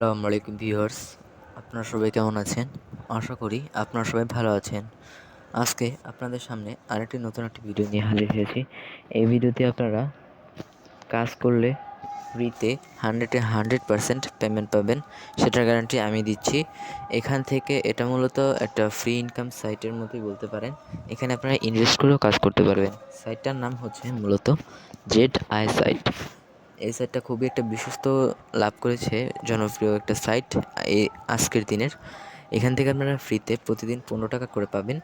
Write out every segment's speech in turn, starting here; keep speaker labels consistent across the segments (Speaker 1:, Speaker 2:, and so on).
Speaker 1: আসসালামু আলাইকুম ভিউয়ার্স, আপনারা সবাই কেমন আছেন? আশা করি আপনারা সবাই ভালো আছেন। আজকে আপনাদের সামনে আরেকটি নতুন একটি ভিডিও নিয়ে হাজির হয়েছি। এই ভিডিওতে আপনারা কাজ করলে ফ্রিতে 100% পেমেন্ট পাবেন, সেটার গ্যারান্টি আমি দিচ্ছি। এখান থেকে এটা মূলত একটা ফ্রি ইনকাম সাইটের মতোই বলতে পারেন। এখানে আপনারা ইনভেস্ট করেও কাজ করতে পারবেন। সাইটটার নাম হচ্ছে মূলত জেড আই সাইট। এই সাইটটা খুবই একটা বিশ্বস্ত লাভ করেছে, জনপ্রিয় একটা সাইট এই আজকের দিনের। এখান থেকে আপনারা ফ্রিতে প্রতিদিন 15 টাকা করে পাবেন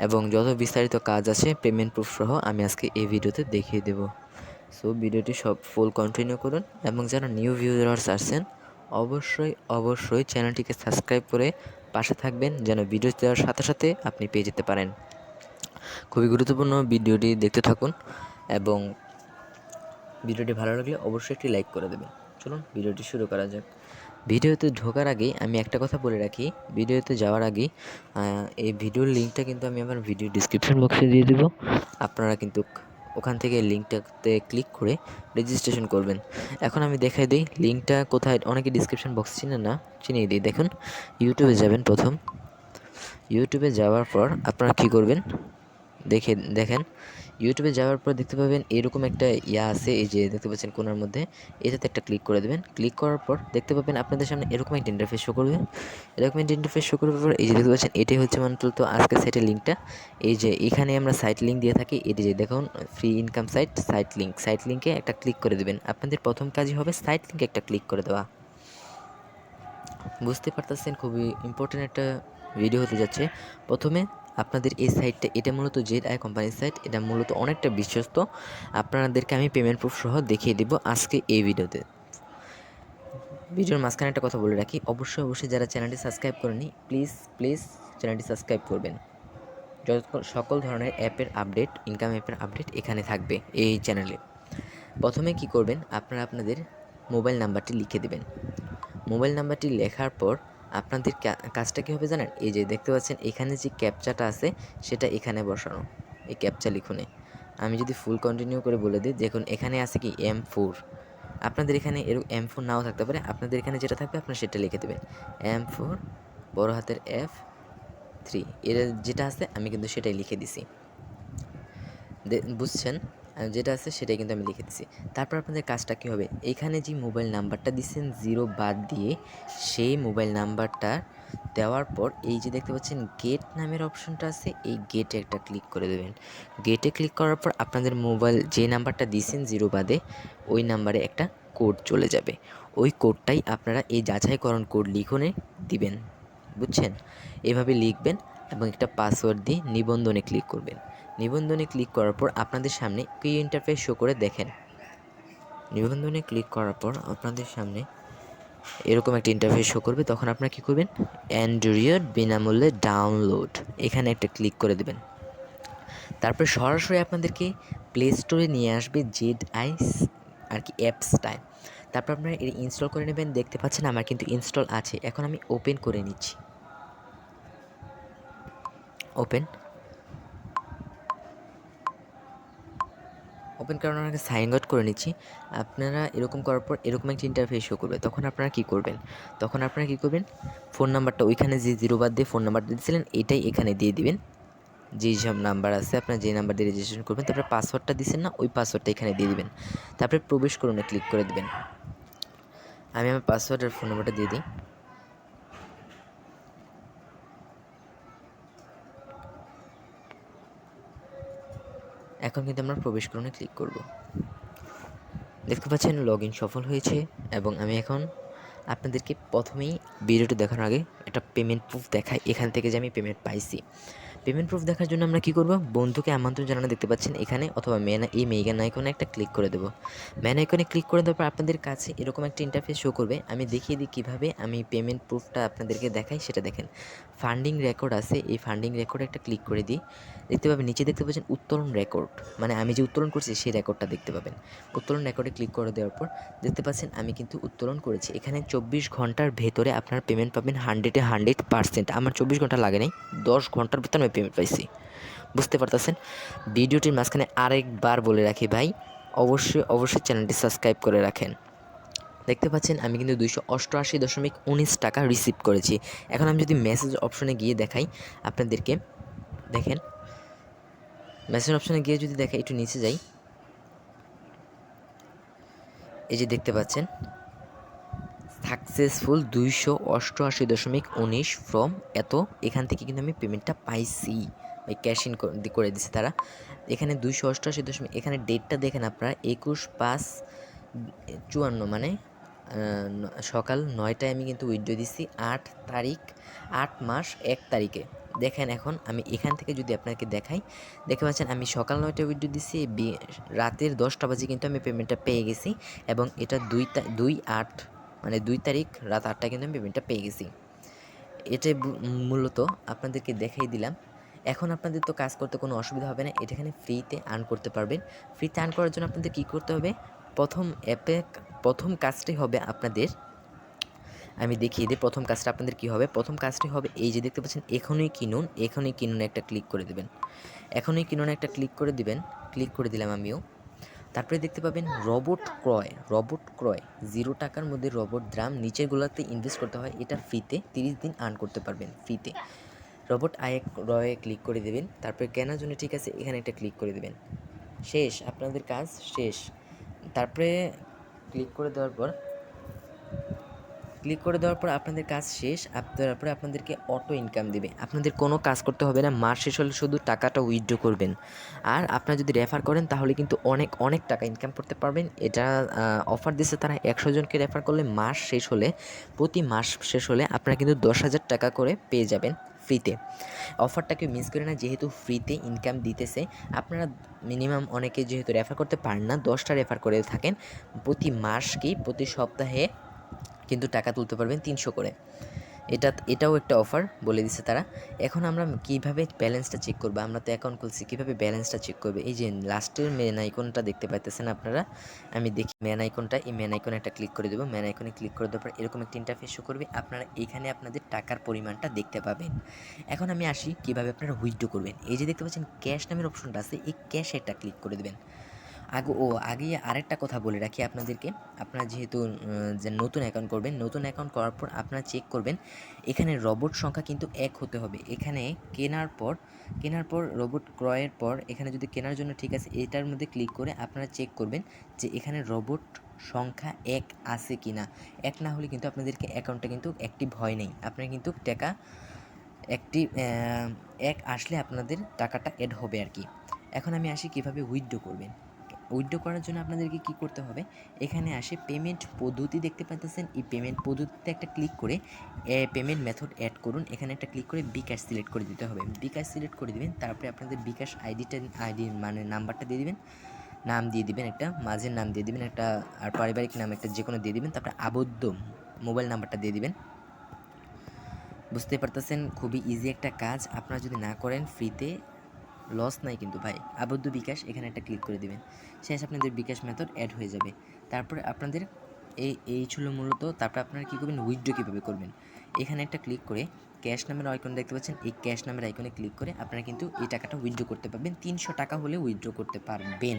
Speaker 1: এবং যত বিস্তারিত কাজ আছে পেমেন্ট প্রুফ সহ আমি আজকে এই ভিডিওতে দেখিয়ে দেব। সো ভিডিওটি সব ফুল কন্টিনিউ করুন এবং যারা নিউ ভিউয়ার্স আসছেন অবশ্যই চ্যানেলটিকে সাবস্ক্রাইব করে পাশে থাকবেন, যেন ভিডিও দেওয়ার সাথে সাথে আপনি পেয়ে যেতে পারেন। খুবই গুরুত্বপূর্ণ, ভিডিওটি দেখতে থাকুন এবং ভিডিওটি ভালো লাগলে অবশ্যই একটি লাইক করে দেবেন। চলুন ভিডিওটি শুরু করা যাক। ভিডিওতে ঢোকার আগেই আমি একটা কথা বলে রাখি, ভিডিওতে যাওয়ার আগেই এই ভিডিওর লিঙ্কটা কিন্তু আমি আমার ভিডিও ডিসক্রিপশন বক্সে দিয়ে দেবো। আপনারা কিন্তু ওখান থেকে লিঙ্কটাতে ক্লিক করে রেজিস্ট্রেশন করবেন। এখন আমি দেখাই দিই লিঙ্কটা কোথায়। অনেকে ডিসক্রিপশন বক্স চিনেন না, চিনিয়ে দিই। দেখুন, ইউটিউবে যাবেন। প্রথম ইউটিউবে যাওয়ার পর আপনারা কী করবেন দেখেন, ইউটিউবে যাওয়ার পর দেখতে পাবেন এরকম একটা আছে, এই যে দেখতে পাচ্ছেন কোণার মধ্যে, এটাতে একটা ক্লিক করে দেবেন। ক্লিক করার পর দেখতে পাবেন আপনাদের সামনে এরকম একটা ইন্টারফেস শো করবে। এরকম একটা ইন্টারফেস শো করার পর এই যে দেখতে পাচ্ছেন, এটাই হচ্ছে মূলত আজকের সাইটের লিঙ্কটা। এই যে এখানে আমরা সাইট লিঙ্ক দিয়ে থাকি, এটি যে দেখুন ফ্রি ইনকাম সাইট লিঙ্কে একটা ক্লিক করে দেবেন। আপনাদের প্রথম কাজই হবে সাইট লিঙ্কে একটা ক্লিক করে দেওয়া। বুঝতে পারতেছেন খুবই ইম্পর্টেন্ট একটা ভিডিও হতে যাচ্ছে। প্রথমে আপনাদের এই সাইটটা, এটা মূলত জেড আই কোম্পানির সাইট, এটা মূলত অনেকটা বিশ্বস্ত। আপনাদেরকে আমি পেমেন্ট প্রুফ সহ দেখিয়ে দিব আজকে এই ভিডিওতে। ভিডিওর মাঝখানে একটা কথা বলে রাখি, অবশ্যই যারা চ্যানেলটি সাবস্ক্রাইব করেনি প্লিজ চ্যানেলটি সাবস্ক্রাইব করবেন। যত সকল ধরনের অ্যাপের আপডেট, ইনকাম অ্যাপের আপডেট এখানে থাকবে এই চ্যানেলে। প্রথমে কি করবেন, আপনারা আপনাদের মোবাইল নাম্বারটি লিখে দেবেন। মোবাইল নাম্বারটি লেখার পর আপনাদের কাজটা কী হবে জানেন? এই যে দেখতে পাচ্ছেন এখানে যে ক্যাপচাটা আছে সেটা এখানে বসানো, এই ক্যাপচা লিখুনে। আমি যদি ফুল কন্টিনিউ করে বলে দিই, দেখুন এখানে আছে কি M4। আপনাদের এখানে M4 নাও থাকতে পারে, আপনাদের এখানে যেটা থাকবে আপনারা সেটা লিখে দেবেন। M4 বড় হাতের F3, এর যেটা আছে আমি কিন্তু সেটাই লিখে দিছি। বুঝছেন? যেটা আছে সেটাই কিন্তু আমি লিখে দিছি। তারপর আপনাদের কাজটা কী হবে, এইখানে যে মোবাইল নাম্বারটা দিচ্ছেন 0 বাদ দিয়ে, সেই মোবাইল নাম্বারটা দেওয়ার পর এই যে দেখতে পাচ্ছেন গেট নামের অপশনটা আছে, এই গেটে একটা ক্লিক করে দেবেন। গেটে ক্লিক করার পর আপনাদের মোবাইল যে নাম্বারটা দিয়েছেন 0 বাদে, ওই নাম্বারে একটা কোড চলে যাবে। ওই কোডটাই আপনারা এই যাচাইকরণ কোড লিখনে দিবেন। বুঝছেন? এভাবে লিখবেন এবং একটা পাসওয়ার্ড দিয়ে নিবন্ধনে ক্লিক করবেন। নিবন্ধনে ক্লিক করার পর আপনাদের সামনে কি ইন্টারফেস শো করে দেখেন। নিবন্ধনে ক্লিক করার পর আপনাদের সামনে এরকম একটা ইন্টারফেস শো করবে। তখন আপনারা কী করবেন, অ্যান্ড্রয়েড বিনামূল্যে ডাউনলোড, এখানে একটা ক্লিক করে দেবেন। তারপর সরাসরি আপনাদেরকে প্লে স্টোরে নিয়ে আসবে জেড আইস আর কি অ্যাপসটায়। তারপর আপনারা এটা ইনস্টল করে নেবেন। দেখতে পাচ্ছেন আমার কিন্তু ইনস্টল আছে। এখন আমি ওপেন করে নিচ্ছি। ওপেন করানোর আগে সাইন আউট করে নিচ্ছি। আপনারা এরকম করার পর এরকম একটা ইন্টারফেস শো করবে। তখন আপনারা কী করবেন, ফোন নাম্বারটা ওইখানে যে 0 বাদ দিয়ে ফোন নাম্বারটা দিয়েছিলেন এটাই এখানে দিয়ে দিবেন। যেই সব নাম্বার আছে আপনার যে নাম্বার দিয়ে রেজিস্ট্রেশন করবেন, তারপরে পাসওয়ার্ডটা দিচ্ছেন না, ওই পাসওয়ার্ডটা এখানে দিয়ে দিবেন। তারপরে প্রবেশ করুন ক্লিক করে দেবেন। আমি আমার পাসওয়ার্ড আর ফোন নাম্বারটা দিয়ে দিই। এখন কিন্তু আমরা প্রবেশ করুনে ক্লিক করব। দেখতে পাচ্ছেন লগ ইন সফল হয়েছে এবং আমি এখন আপনাদেরকে প্রথমেই ভিডিওটি দেখানোর আগে একটা পেমেন্ট প্রুফ দেখাই, এখান থেকে যে আমি পেমেন্ট পাইছি। পেমেন্ট প্রুফ দেখার জন্য আমরা কী করব, বন্ধুকে আমন্ত্রণ জানানো দেখতে পাচ্ছেন এখানে, অথবা এই মেগান আইকনে একটা ক্লিক করে দেবো। ম্যান আইকনে ক্লিক করে দেওয়ার পর আপনাদের কাছে এরকম একটা ইন্টারফেস শো করবে। আমি দেখিয়ে দিই কীভাবে আমি পেমেন্ট প্রুফটা আপনাদেরকে দেখাই, সেটা দেখেন। ফান্ডিং রেকর্ড আছে, এই ফান্ডিং রেকর্ডে একটা ক্লিক করে দিই। দেখতে পাবেন নিচে দেখতে পাচ্ছেন উত্তোলন রেকর্ড, মানে আমি যে উত্তোলন করছি সেই রেকর্ডটা দেখতে পাবেন। উত্তোলন রেকর্ডে ক্লিক করে দেওয়ার পর দেখতে পাচ্ছেন আমি কিন্তু উত্তোলন করেছি। এখানে 24 ঘন্টার ভেতরে আপনার পেমেন্ট পাবেন 100% আমার 24 ঘন্টা লাগে নাই, 10 ঘন্টার ভিতরে আমি পেমেন্ট পাইছি। বুঝতে পারতেছেন? ভিডিওটির মাঝখানে আরেকবার বলে রাখি ভাই, অবশ্যই চ্যানেলটি সাবস্ক্রাইব করে রাখেন। দেখতে পাচ্ছেন আমি কিন্তু 288.19 টাকা রিসিভ করেছি। এখন আমি যদি মেসেজ অপশনে গিয়ে দেখাই আপনাদেরকে, দেখেন মেসেজ অপশনে গিয়ে যদি দেখাই, একটু নিচে যাই, এই যে দেখতে পাচ্ছেন সাকসেসফুল 288.19 ফ্রম এত, এখান থেকে কিন্তু আমি পেমেন্টটা পাইছি, ক্যাশ ইন করে দিছে তারা। এখানে 288, এখানে ডেটটা দেখেন আপনারা 21/5/54, মানে সকাল 9টায় আমি কিন্তু উইথড্র দিছি 8 তারিখ 8 মাস 1 তারিখে। দেখেন এখন আমি এখান থেকে যদি আপনাকে দেখাই, দেখতে পাচ্ছেন আমি সকাল 9টায় উইথড্র দিছি, রাতের 10টা বাজে কিন্তু আমি পেমেন্টটা পেয়ে গেছি, এবং এটা 2/8 মানে 2 তারিখ রাত 8টায় কিন্তু আমি পেমেন্টটা পেয়ে গেছি। এটাই মূলত আপনাদেরকে দেখাই দিলাম। এখন আপনাদের তো কাজ করতে কোনো অসুবিধা হবে না, এটা এখানে ফ্রিতে আর্ন করতে পারবেন। ফ্রিতে আর্ন করার জন্য আপনাদের কী করতে হবে, প্রথম কাজটাই হবে আপনাদের, আমি দেখিয়ে দিই প্রথম কাজটা আপনাদের কী হবে। প্রথম কাজটি হবে এই যে দেখতে পাচ্ছেন এখনই কিনুন, এখনই কিনুন একটা ক্লিক করে দেবেন, এখনই কিনুন একটা ক্লিক করে দিবেন। ক্লিক করে দিলাম আমিও। তারপরে দেখতে পাবেন রোবট ক্রয় 0 টাকার মধ্যে রোবট ড্রাম নিচেরগুলোতে ইনভেস্ট করতে হয়, এটা ফ্রিতে 30 দিন আর্ন করতে পারবেন ফ্রিতে। রোবট ক্রয়ে ক্লিক করে দেবেন, তারপরে কেনার জন্য ঠিক আছে এখানে একটা ক্লিক করে দেবেন, শেষ, আপনাদের কাজ শেষ। তারপরে ক্লিক করে দেওয়ার পর আপনাদের কাজ শেষ। তারপরে আপনাদেরকে অটো ইনকাম দিবে, আপনাদের কোনো কাজ করতে হবে না, মাস শেষ হলে শুধু টাকাটা উইথড্র করবেন। আর আপনারা যদি রেফার করেন তাহলে কিন্তু অনেক অনেক টাকা ইনকাম করতে পারবেন। এটা অফার দিচ্ছে তারা, 100 জনকে রেফার করলে প্রতি মাস শেষ হলে আপনারা কিন্তু 10,000 টাকা করে পেয়ে যাবেন ফ্রিতে। অফারটাকে মিস করে না, যেহেতু ফ্রিতে ইনকাম দিতেছে। আপনারা মিনিমাম অনেকে যেহেতু রেফার করতে পারেন না, 10টা রেফার করে থাকেন, প্রতি সপ্তাহে কিন্তু টাকা তুলতে পারবেন 300 করে। এটাও একটা অফার বলে দিচ্ছে তারা। এখন আমরা কিভাবে ব্যালেন্সটা চেক করব, আমরা তো অ্যাকাউন্ট খুলছি, কীভাবে ব্যালেন্সটা চেক করবে, এই যে লাস্টের মেন আইকনটা দেখতে পাইতেছেন আপনারা, আমি দেখি মেন আইকনটা, এই মেন আইকনে একটা ক্লিক করে দেবো। মেন আইকনে ক্লিক করে দেওয়ার পর এরকম একটা ইন্টারফেস শো করবে, আপনারা এখানে আপনাদের টাকার পরিমাণটা দেখতে পাবেন। এখন আমি আসি কীভাবে আপনারা উইথড্র করবেন। এই যে দেখতে পাচ্ছেন ক্যাশ নামের অপশনটা আছে, এই ক্যাশে একটা ক্লিক করে দেবেন। আগে আরেকটা কথা বলে রাখি আপনাদেরকে, আপনারা যেহেতু যে নতুন অ্যাকাউন্ট করবেন, নতুন অ্যাকাউন্ট করার পর আপনারা চেক করবেন এখানে রোবট সংখ্যা কিন্তু 1 হতে হবে। এখানে কেনার পর রোবট ক্রয়ের পর এখানে যদি কেনার জন্য ঠিক আছে এটার মধ্যে ক্লিক করে আপনারা চেক করবেন যে এখানে রোবট সংখ্যা 1 আছে কি না। 1 না হলে কিন্তু আপনাদেরকে অ্যাকাউন্টটা কিন্তু অ্যাক্টিভ হয় নাই, আপনারা কিন্তু টাকা অ্যাক্টিভ 1 আসলে আপনাদের টাকাটা অ্যাড হবে আর কি। এখন আমি আসি কীভাবে উইথড্র করবেন। উইথড্র করার জন্য আপনাদেরকে কী করতে হবে, এখানে আসে পেমেন্ট পদ্ধতি দেখতে পাচ্ছেন, এই পেমেন্ট পদ্ধতিতে একটা ক্লিক করে পেমেন্ট মেথড অ্যাড করুন, এখানে একটা ক্লিক করে বিকাশ সিলেক্ট করে দিতে হবে। বিকাশ সিলেক্ট করে দিবেন, তারপরে আপনাদের বিকাশ আইডি মানে নাম্বারটা দিয়ে দিবেন, নাম দিয়ে দিবেন, একটা মাঝের নাম দিয়ে দিবেন একটা, আর পারিবারিক নাম একটা যে কোনো দিয়ে দিবেন, তারপরে আবদ্ধ মোবাইল নাম্বারটা দিয়ে দিবেন। বুঝতে পারতেছেন খুবই ইজি একটা কাজ, আপনারা যদি না করেন ফ্রিতে লস নাই কিন্তু ভাই। আবদ্ধ বিকাশ এখানে একটা ক্লিক করে দিবেন, শেষ, আপনাদের বিকাশ মেথড অ্যাড হয়ে যাবে। তারপরে আপনাদের এই ছিল মূলত। তারপরে আপনারা কী করবেন, উইথড্র কীভাবে করবেন, এখানে একটা ক্লিক করে ক্যাশ নামের আইকন দেখতে পাচ্ছেন, এই ক্যাশ নামের আইকনে ক্লিক করে আপনারা কিন্তু এই টাকাটা উইথড্র করতে পারবেন। 300 টাকা হলে উইথড্র করতে পারবেন।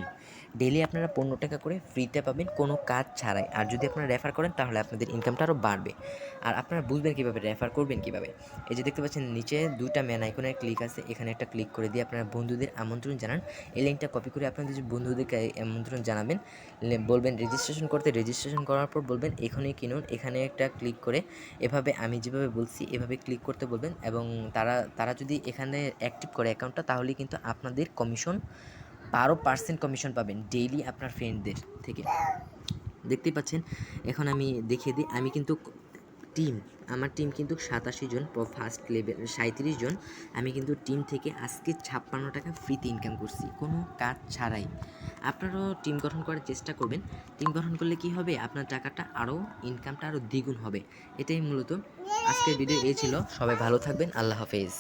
Speaker 1: ডেলি আপনারা 15 টাকা করে ফ্রিতে পাবেন কোনো কাজ ছাড়াই। আর যদি আপনারা রেফার করেন তাহলে আপনাদের ইনকামটা আরও বাড়বে। আর আপনারা বুঝবেন কীভাবে, রেফার করবেন কীভাবে, এই যে দেখতে পাচ্ছেন নিচে 2টা মেন আইকনের ক্লিক আছে, এখানে একটা ক্লিক করে দিয়ে আপনারা বন্ধুদের আমন্ত্রণ জানান। এই লিঙ্কটা কপি করে আপনাদের যে বন্ধুদেরকে আমন্ত্রণ জানাবেন, বলবেন রেজিস্ট্রেশন করতে, রেজিস্ট্রেশন করার পর বলবেন এখনই কিনুন, এখানে একটা ক্লিক করে এভাবে আমি যেভাবে বলছি এভাবে ক্লিক করতে বলবেন। এবং তারা যদি এখানে অ্যাক্টিভ করে অ্যাকাউন্টটা, তাহলে কিন্তু আপনাদের কমিশন 12% কমিশন পাবেন ডেইলি আপনার ফ্রেন্ডদের থেকে। দেখতেই পাচ্ছেন। এখন আমি দেখিয়ে দিই, আমি কিন্তু আমার টিম কিন্তু 87 জন, ফার্স্ট লেভেল 37 জন। আমি কিন্তু টিম থেকে আজকে 56 টাকা ফ্রিতে ইনকাম করছি কোনো কাজ ছাড়াই। আপনারাও টিম গঠন করার চেষ্টা করবেন। টিম গঠন করলে কি হবে, আপনার টাকাটা ইনকামটা আরও দ্বিগুণ হবে। এটাই মূলত আজকের ভিডিও এই ছিল। সবাই ভালো থাকবেন, আল্লাহ হাফেজ।